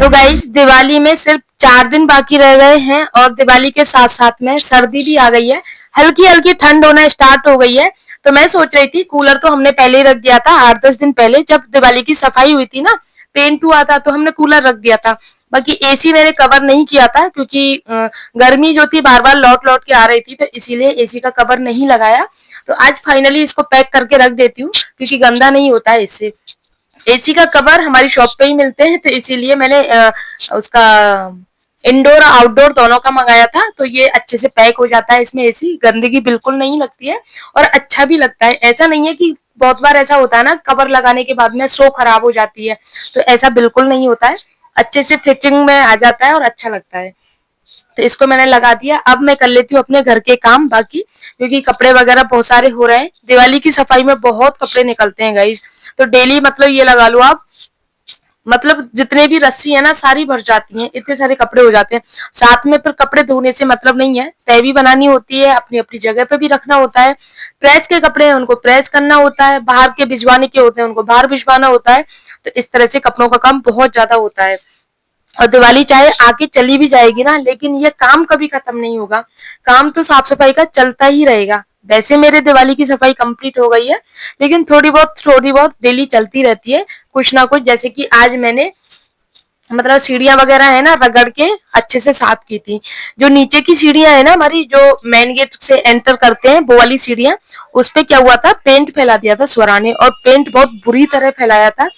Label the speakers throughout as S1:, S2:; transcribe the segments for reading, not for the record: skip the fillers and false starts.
S1: तो गाइस दिवाली में सिर्फ 4 दिन बाकी रह गए हैं और दिवाली के साथ साथ में सर्दी भी आ गई है। हल्की हल्की ठंड होना स्टार्ट हो गई है। तो मैं सोच रही थी कूलर तो हमने पहले ही रख दिया था 8-10 दिन पहले, जब दिवाली की सफाई हुई थी ना, पेंट हुआ था तो हमने कूलर रख दिया था। बाकी एसी मैंने कवर नहीं किया था क्योंकि गर्मी जो थी बार बार लौट लौट के आ रही थी, तो इसीलिए एसी का कवर नहीं लगाया। तो आज फाइनली इसको पैक करके रख देती हूँ क्योंकि गंदा नहीं होता है इससे। एसी का कवर हमारी शॉप पे ही मिलते हैं, तो इसीलिए मैंने उसका इंडोर आउटडोर दोनों का मंगाया था। तो ये अच्छे से पैक हो जाता है, इसमें एसी गंदगी बिल्कुल नहीं लगती है और अच्छा भी लगता है। ऐसा नहीं है कि बहुत बार ऐसा होता है ना, कवर लगाने के बाद में शो खराब हो जाती है, तो ऐसा बिल्कुल नहीं होता है। अच्छे से फिटिंग में आ जाता है और अच्छा लगता है। तो इसको मैंने लगा दिया। अब मैं कर लेती हूँ अपने घर के काम बाकी, क्योंकि कपड़े वगैरह बहुत सारे हो रहे हैं। दिवाली की सफाई में बहुत कपड़े निकलते हैं गाइस। तो डेली मतलब ये लगा लो आप, मतलब जितने भी रस्सी है ना सारी भर जाती हैं, इतने सारे कपड़े हो जाते हैं। साथ में फिर कपड़े धोने से मतलब नहीं है, तय भी बनानी होती है, अपनी अपनी जगह पे भी रखना होता है। प्रेस के कपड़े हैं उनको प्रेस करना होता है, बाहर के भिजवाने के होते हैं उनको बाहर भिजवाना होता है। तो इस तरह से कपड़ों का काम बहुत ज्यादा होता है। और दिवाली चाहे आके चली भी जाएगी ना, लेकिन ये काम कभी खत्म नहीं होगा। काम तो साफ सफाई का चलता ही रहेगा। वैसे मेरे दिवाली की सफाई कंप्लीट हो गई है, लेकिन थोड़ी बहुत डेली चलती रहती है कुछ ना कुछ। जैसे कि आज मैंने मतलब सीढ़ियां वगैरह है ना, रगड़ के अच्छे से साफ की थी। जो नीचे की सीढ़ियां है ना हमारी, जो मेन गेट से एंटर करते हैं वो वाली सीढ़ियां, उस पे क्या हुआ था, पेंट फैला दिया था स्वरा ने, और पेंट बहुत बुरी तरह फैलाया था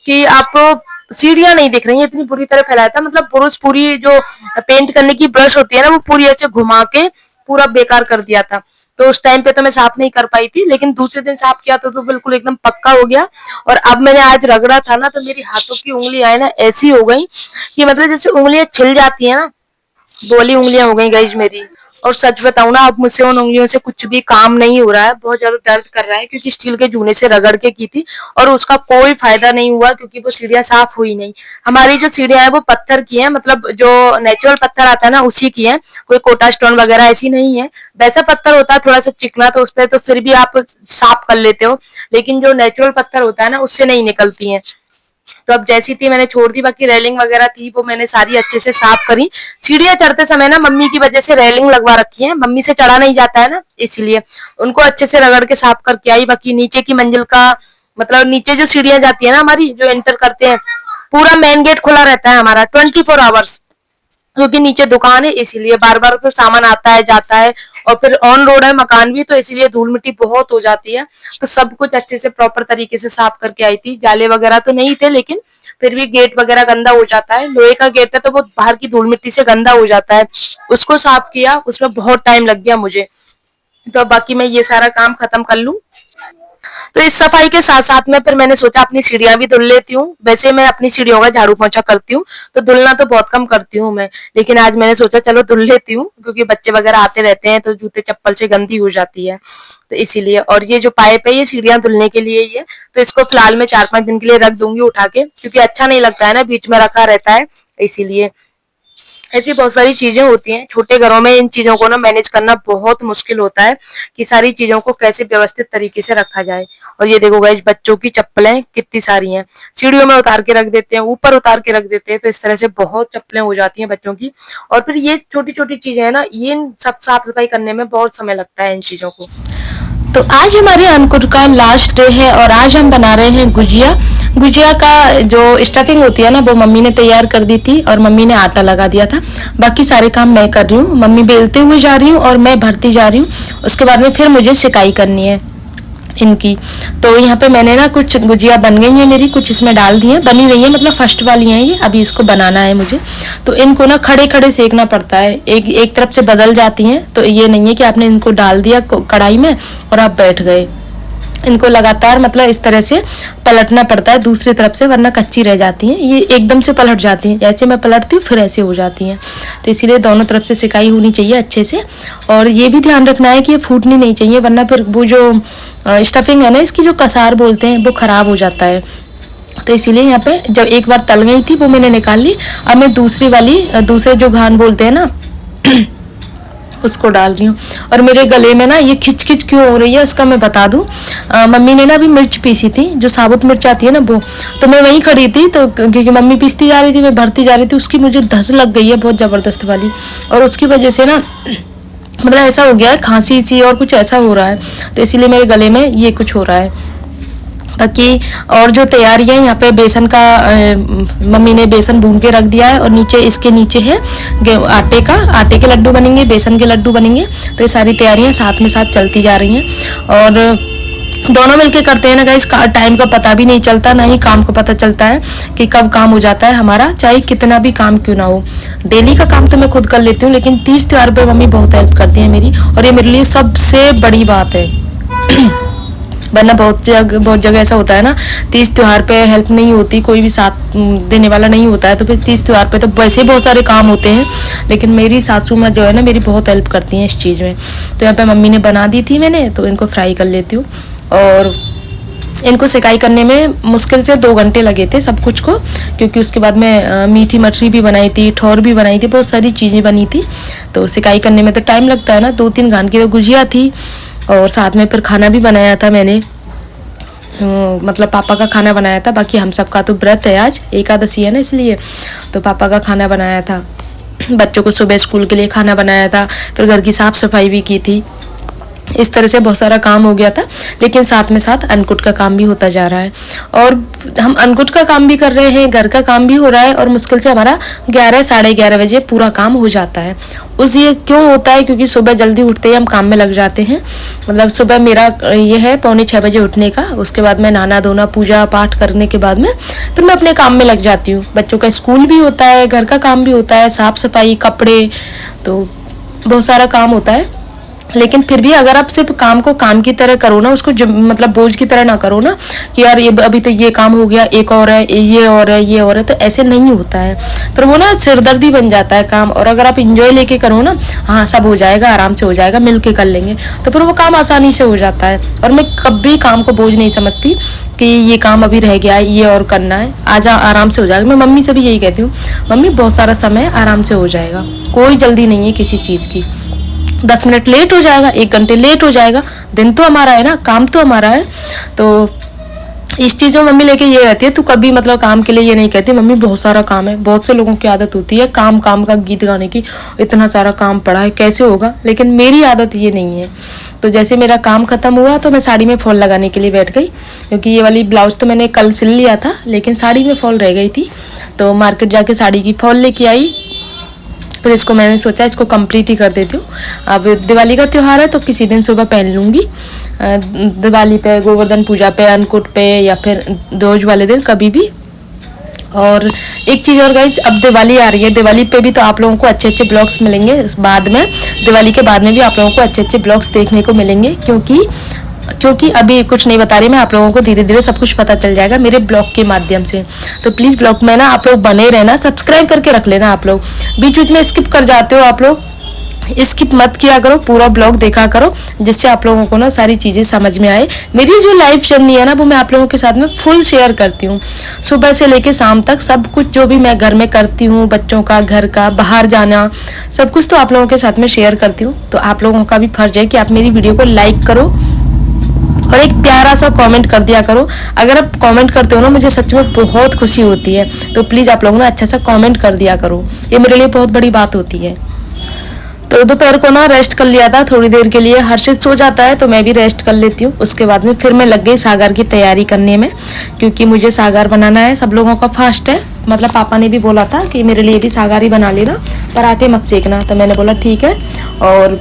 S1: कि आपको सीढ़ियां नहीं दिख रही है, इतनी बुरी तरह फैलाया था। मतलब पुरुष पूरी जो पेंट करने की ब्रश होती है ना, वो पूरी ऐसे घुमा के पूरा बेकार कर दिया था। तो उस टाइम पे तो मैं साफ नहीं कर पाई थी, लेकिन दूसरे दिन साफ किया तो बिल्कुल एकदम पक्का हो गया। और अब मैंने आज रगड़ा था ना, तो मेरी हाथों की उंगलियां ना ऐसी हो गई कि मतलब जैसे उंगलियां छिल जाती है ना, बोली उंगलियां हो गई गाइज मेरी। और सच बताऊं ना, अब मुझसे उन उंगलियों से कुछ भी काम नहीं हो रहा है, बहुत ज्यादा दर्द कर रहा है, क्योंकि स्टील के जूने से रगड़ के की थी और उसका कोई फायदा नहीं हुआ, क्योंकि वो सीढ़ियां साफ हुई नहीं। हमारी जो सीढ़ियां है वो पत्थर की है, मतलब जो नेचुरल पत्थर आता है ना उसी की है, कोई कोटा स्टोन वगैरह ऐसी नहीं है। वैसा पत्थर होता है थोड़ा सा चिकना, तो उस पर तो फिर भी आप साफ कर लेते हो, लेकिन जो नेचुरल पत्थर होता है ना उससे नहीं निकलती है। तो अब जैसी थी मैंने छोड़ दी, बाकी रेलिंग वगैरह थी वो मैंने सारी अच्छे से साफ करी। सीढ़ियां चढ़ते समय ना मम्मी की वजह से रेलिंग लगवा रखी है, मम्मी से चढ़ा नहीं जाता है ना, इसलिए उनको अच्छे से रगड़ के साफ करके आई। बाकी नीचे की मंजिल का मतलब नीचे जो सीढ़ियां जाती है ना हमारी, जो एंटर करते हैं, पूरा मेन गेट खुला रहता है हमारा 24 आवर्स, क्योंकि नीचे दुकान है इसीलिए बार बार फिर सामान आता है जाता है। और फिर ऑन रोड है मकान भी, तो इसीलिए धूल मिट्टी बहुत हो जाती है। तो सब कुछ अच्छे से प्रॉपर तरीके से साफ करके आई थी। जाले वगैरह तो नहीं थे, लेकिन फिर भी गेट वगैरह गंदा हो जाता है, लोहे का गेट है तो वो बाहर की धूल मिट्टी से गंदा हो जाता है। उसको साफ किया, उसमें बहुत टाइम लग गया मुझे। तो बाकी मैं ये सारा काम खत्म कर लूं, तो इस सफाई के साथ साथ में फिर मैंने सोचा अपनी सीढ़ियां भी धुल लेती हूँ। वैसे मैं अपनी सीढ़ियों का झाड़ू पोछा करती हूँ, तो धुलना तो बहुत कम करती हूँ मैं, लेकिन आज मैंने सोचा चलो धुल लेती हूँ, क्योंकि बच्चे वगैरह आते रहते हैं तो जूते चप्पल से गंदी हो जाती है, तो इसीलिए। और ये जो पाइप है ये सीढ़ियां धुलने के लिए ही है, तो इसको फिलहाल मैं 4-5 दिन के लिए रख दूंगी उठा के, क्योंकि अच्छा नहीं लगता है ना बीच में रखा रहता है, इसीलिए। ऐसी बहुत सारी चीजें होती हैं छोटे घरों में, इन चीजों को ना मैनेज करना बहुत मुश्किल होता है कि सारी चीजों को कैसे व्यवस्थित तरीके से रखा जाए। और ये देखो गाइस, बच्चों की चप्पलें कितनी सारी हैं, सीढ़ियों में उतार के रख देते हैं, ऊपर उतार के रख देते हैं, तो इस तरह से बहुत चप्पलें हो जाती हैं बच्चों की। और फिर ये छोटी छोटी चीजें है ना, ये सब साफ सफाई करने में बहुत समय लगता है इन चीजों को।
S2: तो आज हमारे अंकुर का लास्ट डे है और आज हम बना रहे हैं गुजिया। गुजिया का जो स्टफिंग होती है ना, वो मम्मी ने तैयार कर दी थी और मम्मी ने आटा लगा दिया था। बाकी सारे काम मैं कर रही हूँ, मम्मी बेलते हुए जा रही हूँ और मैं भरती जा रही हूँ। उसके बाद में फिर मुझे सिकाई करनी है इनकी। तो यहाँ पे मैंने ना कुछ गुजिया बन गई है मेरी, कुछ इसमें डाल दी है, बनी रही है, मतलब फर्स्ट वाली है ये। अभी इसको बनाना है मुझे, तो इनको ना खड़े खड़े सेकना पड़ता है, एक एक तरफ से बदल जाती हैं। तो ये नहीं है कि आपने इनको डाल दिया कढ़ाई में और आप बैठ गए, इनको लगातार मतलब इस तरह से पलटना पड़ता है दूसरी तरफ से, वरना कच्ची रह जाती हैं। ये एकदम से पलट जाती हैं, जैसे मैं पलटती हूँ फिर ऐसे हो जाती हैं। तो इसीलिए दोनों तरफ से सिकाई होनी चाहिए अच्छे से। और ये भी ध्यान रखना है कि ये फूटनी नहीं चाहिए, वरना फिर वो जो स्टफिंग है ना इसकी, जो कसार बोलते हैं, वो खराब हो जाता है। तो इसीलिए यहाँ पे जब एक बार तल गई थी वो मैंने निकाल ली। अब मैं दूसरी वाली, दूसरे जो घान बोलते हैं ना उसको डाल रही हूँ। और मेरे गले में ना ये खिच खिच क्यों हो रही है उसका मैं बता दूं। मम्मी ने ना अभी मिर्च पीसी थी, जो साबुत मिर्च आती है ना वो, तो मैं वहीं खड़ी थी, तो क्योंकि मम्मी पीसती जा रही थी, मैं भरती जा रही थी, उसकी मुझे धस लग गई है बहुत ज़बरदस्त वाली, और उसकी वजह से ना मतलब ऐसा हो गया है, खांसी सी और कुछ ऐसा हो रहा है, तो इसीलिए मेरे गले में ये कुछ हो रहा है। बाकी और जो तैयारियां यहाँ पे बेसन का मम्मी ने बेसन भून के रख दिया है, और नीचे इसके नीचे है आटे के लड्डू बनेंगे, बेसन के लड्डू बनेंगे, तो ये सारी तैयारियां साथ में साथ चलती जा रही हैं। और दोनों मिलके करते हैं ना गाइस, टाइम का पता भी नहीं चलता, ना ही काम का पता चलता है कि कब काम हो जाता है हमारा, चाहे कितना भी काम क्यों ना हो। डेली का काम तो मैं खुद कर लेती हूँ, लेकिन तीज त्योहार पे मम्मी बहुत हेल्प करती है मेरी, और ये मेरे लिए सबसे बड़ी बात है। वरना बहुत जगह ऐसा होता है ना, तीज त्योहार पे हेल्प नहीं होती, कोई भी साथ देने वाला नहीं होता है, तो फिर तीज त्योहार पे तो वैसे बहुत सारे काम होते हैं, लेकिन मेरी सासू माँ जो है ना मेरी बहुत हेल्प करती हैं इस चीज़ में। तो यहाँ पे मम्मी ने बना दी थी मैंने, तो इनको फ्राई कर लेती हूँ, और इनको सिकाई करने में मुश्किल से 2 घंटे लगे थे सब कुछ को, क्योंकि उसके बाद में मीठी मछली भी बनाई थी, ठौर भी बनाई थी, बहुत सारी चीज़ें बनी थी, तो सिकाई करने में तो टाइम लगता है ना। 2-3 घंटे की तो गुजिया थी, और साथ में फिर खाना भी बनाया था मैंने, मतलब पापा का खाना बनाया था, बाकी हम सबका तो व्रत है, आज एकादशी है ना इसलिए, तो पापा का खाना बनाया था, बच्चों को सुबह स्कूल के लिए खाना बनाया था, फिर घर की साफ़ सफाई भी की थी। इस तरह से बहुत सारा काम हो गया था, लेकिन साथ में साथ अन्नकूट का काम भी होता जा रहा है, और हम अन्नकूट का काम भी कर रहे हैं, घर का काम भी हो रहा है, और मुश्किल से हमारा 11 साढ़े 11 बजे पूरा काम हो जाता है। उस ये क्यों होता है, क्योंकि सुबह जल्दी उठते ही हम काम में लग जाते हैं, मतलब सुबह मेरा ये है 5:45 बजे उठने का, उसके बाद मैं नहाना धोना पूजा पाठ करने के बाद में फिर मैं अपने काम में लग जाती हूँ। बच्चों का स्कूल भी होता है, घर का काम भी होता है, साफ़ सफाई, कपड़े, तो बहुत सारा काम होता है। लेकिन फिर भी अगर आप सिर्फ काम को काम की तरह करो ना, उसको मतलब बोझ की तरह ना करो ना, कि यार ये अभी तो ये काम हो गया, एक और है, ये और है, ये और है, तो ऐसे नहीं होता है, फिर वो ना सिरदर्दी बन जाता है काम। और अगर आप इंजॉय लेके करो ना, हाँ सब हो जाएगा, आराम से हो जाएगा, मिल के कर लेंगे, तो फिर वो काम आसानी से हो जाता है। और मैं कभी काम को बोझ नहीं समझती कि ये काम अभी रह गया है, ये और करना है, आजा आराम से हो जाएगा। मैं मम्मी से भी यही कहती हूँ, मम्मी बहुत सारा समय आराम से हो जाएगा, कोई जल्दी नहीं है किसी चीज़ की, 10 मिनट लेट हो जाएगा, 1 घंटे लेट हो जाएगा, दिन तो हमारा है ना, काम तो हमारा है। तो इस चीज़ में मम्मी लेके ये रहती है, तू कभी मतलब काम के लिए ये नहीं कहती मम्मी बहुत सारा काम है। बहुत से लोगों की आदत होती है काम काम का गीत गाने की, इतना सारा काम पड़ा है कैसे होगा, लेकिन मेरी आदत ये नहीं है। तो जैसे मेरा काम खत्म हुआ तो मैं साड़ी में फॉल लगाने के लिए बैठ गई, क्योंकि ये वाली ब्लाउज तो मैंने कल सिल लिया था, लेकिन साड़ी में फॉल रह गई थी, तो मार्केट जाके साड़ी की फॉल लेके आई। फिर इसको मैंने सोचा इसको कंप्लीट ही कर देती हूँ। अब दिवाली का त्यौहार है तो किसी दिन सुबह पहन लूँगी, दिवाली पे, गोवर्धन पूजा पे, अन्नकूट पे, या फिर दोज वाले दिन कभी भी। और एक चीज़ और गाइस, अब दिवाली आ रही है, दिवाली पे भी तो आप लोगों को अच्छे अच्छे ब्लॉग्स मिलेंगे बाद में, दिवाली के बाद में भी आप लोगों को अच्छे अच्छे ब्लॉग्स देखने को मिलेंगे, क्योंकि अभी कुछ नहीं बता रही मैं आप लोगों को, धीरे धीरे सब कुछ पता चल जाएगा मेरे ब्लॉग के माध्यम से। तो प्लीज़ ब्लॉग में ना आप लोग बने रहना, सब्सक्राइब करके रख लेना। आप लोग बीच बीच में स्किप कर जाते हो, आप लोग स्किप मत किया करो, पूरा ब्लॉग देखा करो, जिससे आप लोगों को ना सारी चीज़ें समझ में आए। मेरी जो लाइफ जर्नी है ना वो मैं आप लोगों के साथ में फुल शेयर करती हूँ, सुबह से लेके शाम तक सब कुछ जो भी मैं घर में करती हूँ, बच्चों का, घर का, बाहर जाना, सब कुछ तो आप लोगों के साथ में शेयर करती हूँ। तो आप लोगों का भी फर्ज है कि आप मेरी वीडियो को लाइक करो और एक प्यारा सा कमेंट कर दिया करो। अगर आप कमेंट करते हो ना मुझे सच में बहुत खुशी होती है, तो प्लीज़ आप लोग ना अच्छा सा कमेंट कर दिया करो, ये मेरे लिए बहुत बड़ी बात होती है। तो दोपहर को ना रेस्ट कर लिया था थोड़ी देर के लिए, हर्षित सो जाता है तो मैं भी रेस्ट कर लेती हूँ। उसके बाद में फिर मैं लग गई सागर की तैयारी करने में, क्योंकि मुझे सागर बनाना है। सब लोगों का फास्ट है, मतलब पापा ने भी बोला था कि मेरे लिए भी सागर ही बना लेना, पराठे मत सेकना, तो मैंने बोला ठीक है। और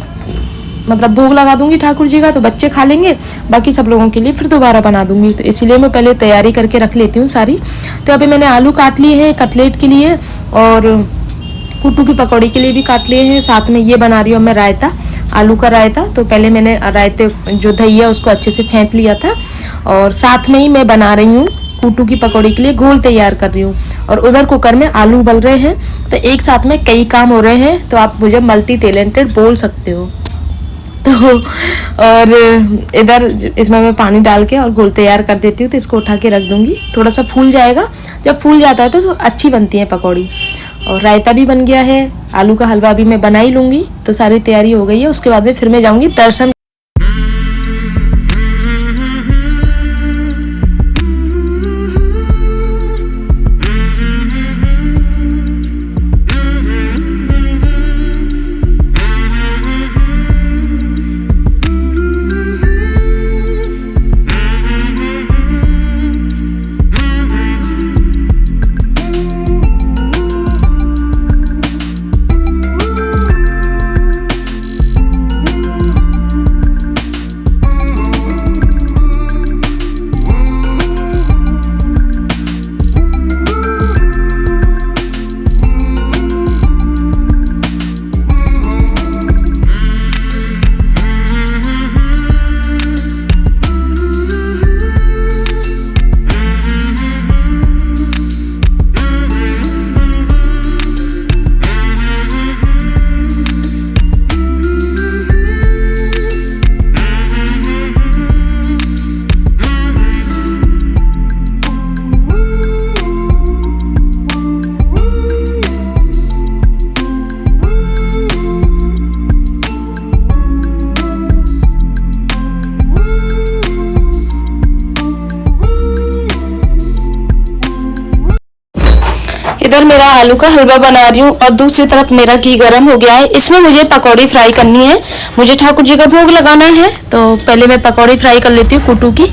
S2: मतलब भोग लगा दूंगी ठाकुर जी का, तो बच्चे खा लेंगे, बाकी सब लोगों के लिए फिर दोबारा बना दूंगी, तो इसीलिए मैं पहले तैयारी करके रख लेती हूँ सारी। तो अभी मैंने आलू काट लिए हैं कटलेट के लिए, और कुट्टू की पकौड़ी के लिए भी काट लिए हैं। साथ में ये बना रही हूँ मैं रायता, आलू का रायता। तो पहले मैंने रायते जो दही है उसको अच्छे से फेंट लिया था, और साथ में ही मैं बना रही हूँ कुट्टू की पकौड़ी के लिए घोल तैयार कर रही हूँ। और उधर कुकर में आलू उबल रहे हैं, तो एक साथ में कई काम हो रहे हैं, तो आप मुझे मल्टी टैलेंटेड बोल सकते हो। तो और इधर इसमें मैं पानी डाल के और घोल तैयार कर देती हूँ, तो इसको उठा के रख दूंगी, थोड़ा सा फूल जाएगा। जब फूल जाता है तो अच्छी बनती है पकौड़ी। और रायता भी बन गया है, आलू का हलवा भी मैं बना ही लूँगी, तो सारी तैयारी हो गई है। उसके बाद में फिर मैं जाऊँगी दर्शन। आलू का हलवा बना रही हूँ और दूसरी तरफ मेरा घी गरम हो गया है। इसमें मुझे पकौड़ी फ्राई करनी है, मुझे ठाकुर जी का भोग लगाना है। तो पहले मैं पकौड़ी फ्राई कर लेती हूँ कुटू की,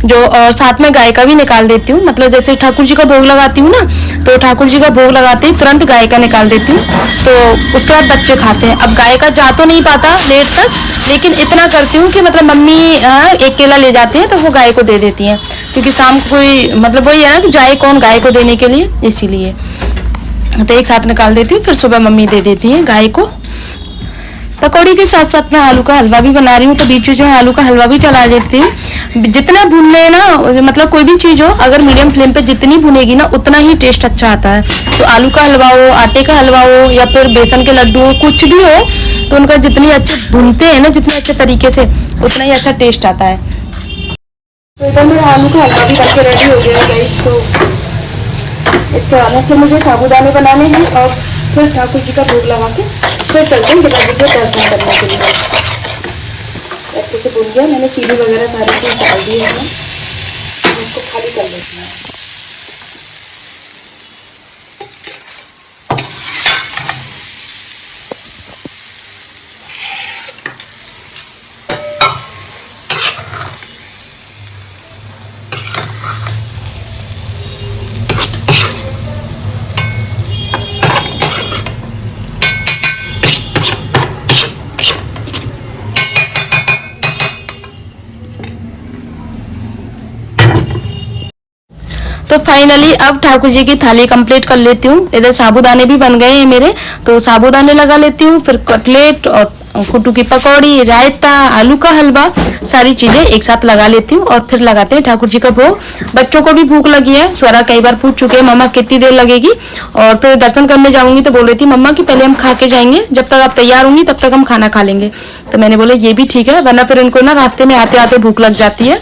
S2: जो और साथ में गाय का भी निकाल देती हूँ। मतलब जैसे ठाकुर जी का भोग लगाती हूँ ना, तो ठाकुर जी का भोग लगाते ही तुरंत गाय का निकाल देती हूँ, तो उसके बाद बच्चे खाते हैं। अब गाय का जा तो नहीं पाता देर तक, लेकिन इतना करती हूँ कि मतलब मम्मी एक केला ले जाती है तो वो गाय को दे देती हैं, क्योंकि शाम को कोई मतलब वही है ना कि जाए कौन गाय को देने के लिए, इसीलिए तो एक साथ निकाल देती हूँ, फिर सुबह मम्मी दे देती हैं गाय को। पकौड़ी के साथ साथ मैं आलू का हलवा भी बना रही हूँ, तो बीच में जो है आलू का हलवा भी चला देती हूँ। जितना भूनने है ना, मतलब कोई भी चीज़ हो अगर मीडियम फ्लेम पे जितनी भुनेगी ना उतना ही टेस्ट अच्छा आता है। तो आलू का हलवा हो, आटे का हलवा हो या फिर बेसन के लड्डू हो, कुछ भी हो, तो उनका जितनी अच्छी भूनते हैं ना, जितने अच्छे तरीके से, उतना ही अच्छा टेस्ट आता है। तो इधर मेरा आलू का हलवा भी बनके रेडी हो गया है गाइस। तो इसके बाद फिर मुझे साबूदाने बनाने हैं और फिर ठाकुर जी का भोग लगा के फिर चलते हैं दुर्गा जी के दर्शन करने के लिए। अच्छे से भून गया, मैंने चीनी वगैरह सारी चीज़ डाल दी है, इसको खाली कर लेती हूँ। तो फाइनली अब ठाकुर जी की थाली कंप्लीट कर लेती हूँ। इधर साबूदाने भी बन गए हैं मेरे, तो साबूदाने लगा लेती हूँ, फिर कटलेट और कुट्टू की पकौड़ी, रायता, आलू का हलवा, सारी चीजें एक साथ लगा लेती हूँ और फिर लगाते हैं ठाकुर जी का भोग। बच्चों को भी भूख लगी है, स्वरा कई बार पूछ चुके हैं मम्मा कितनी देर लगेगी, और फिर दर्शन करने जाऊंगी तो बोल रही थी मम्मा कि पहले हम खा के जाएंगे, जब तक आप तैयार होंगी तब तक हम खाना खा लेंगे। तो मैंने बोला ये भी ठीक है, वरना फिर इनको ना रास्ते में आते आते भूख लग जाती है,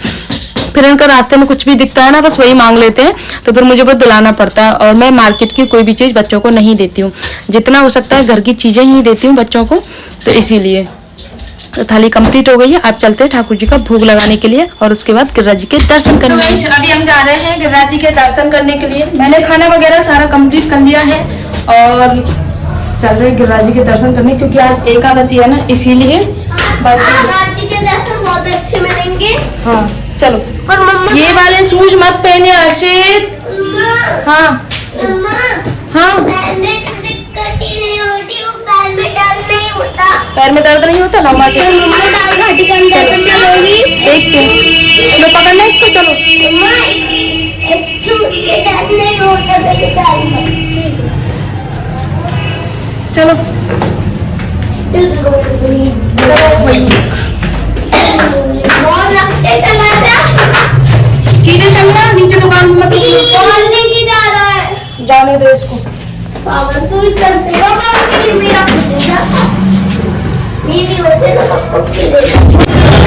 S2: फिर इनका रास्ते में कुछ भी दिखता है ना बस वही मांग लेते हैं, तो फिर मुझे बहुत दिलाना पड़ता है। और मैं मार्केट की कोई भी चीज़ बच्चों को नहीं देती हूँ, जितना हो सकता है घर की चीज़ें ही देती हूँ बच्चों को, तो इसीलिए। तो थाली कंप्लीट हो गई है, आप चलते हैं ठाकुर जी का भोग लगाने के लिए और उसके बाद गिरिराज जी के दर्शन करने के लिए। अभी हम जा रहे हैं गिरिराज जी के दर्शन करने के लिए। मैंने खाना वगैरह सारा कंप्लीट कर लिया है और चल रहे हैं गिरिराज जी के दर्शन करने, क्योंकि आज एकादशी है ना, इसीलिए।
S3: जी के दर्शन बहुत अच्छे मिलेंगे।
S2: हाँ चलो,
S3: और मम्मा
S2: ये वाले शूज मत पहने अर्षित। हाँ हाँ,
S3: पैर में दिक्कत ही नहीं होती, वो पैर में दर्द नहीं होता।
S2: पैर में दर्द नहीं होता, लम्बा चलो।
S3: मम्मा दाल घाटी के अंदर चलोगी?
S2: देखते लो, पकड़ना इसको, चलो।
S3: मम्मा एक चूट से दर्द नहीं होता मेरे पैर में।
S2: चलो
S3: बहुत लगते चला जा,
S2: सीधे चलना, नीचे दुकान मत
S3: बोलने की जा रहा है।
S2: जाने दो इसको।
S3: पागल तू इधर से बाबा के लिए मेरा पूछेगा, मेरी होते ना पापा के लिए।